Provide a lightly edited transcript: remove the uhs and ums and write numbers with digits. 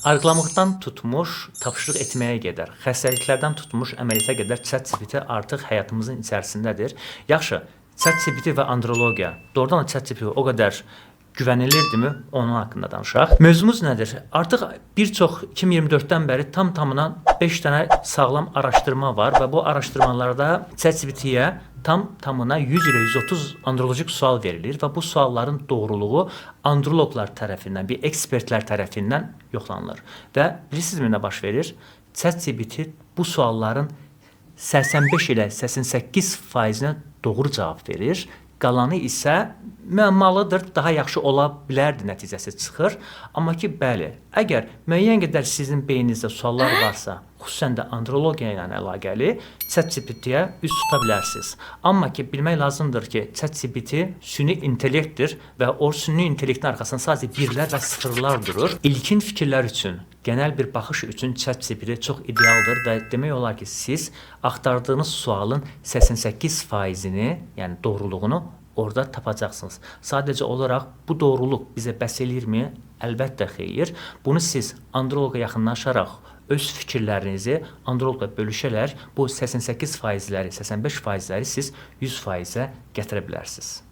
Arıqlamaqdan tutmuş, tapşırıq etməyə qədər, xəstəliklərdən tutmuş, əməliyyata qədər ChatGPT artıq həyatımızın içərisindədir. Yaxşı, ChatGPT və andrologiya. Doğrudan da ChatGPT o qədər güvənilirdimi? Onun haqqında danışaq. Mövzumuz nədir? Artıq bir çox 2024-dən bəri tamına 5 dənə sağlam araşdırma var və bu araşdırmalarda ChatGPT-yə tamına 100 ilə 130 androlojik sual verilir və bu sualların doğruluğu androloqlar tərəfindən, bir ekspertlər tərəfindən yoxlanılır. Və bilirsinizmi nə baş verir? ChatGPT bu sualların 85 ilə 88%-nə doğru cavab verir. Qalanı isə müəmmalıdır, daha yaxşı ola bilərdi nəticəsi çıxır. Amma ki, bəli, əgər müəyyən qədər sizin beyninizdə suallar varsa, xüsusən də andrologiya ilə əlaqəli, ChatGPT-yə üz tuta bilərsiniz. Amma ki, bilmək lazımdır ki, ChatGPT süni intellektdir və o süni intellektin arxasında sadəcə birlər və sıfırlar durur. İlkin fikirlər üçün, genel bir baxış üçün ChatGPT çox idealdır və demək olar ki, siz axtardığınız sualın 88%-ni, yəni doğruluğunu orada tapacaqsınız. Sadəcə olaraq bu doğruluq bizə bəs eləyirmi? Əlbəttə xeyir. Bunu siz androloqa yaxınlaşaraq öz fikirlərinizi androloqla bölüşərək bu 88%-ləri, 85%-ləri siz 100%-ə gətirə bilərsiniz.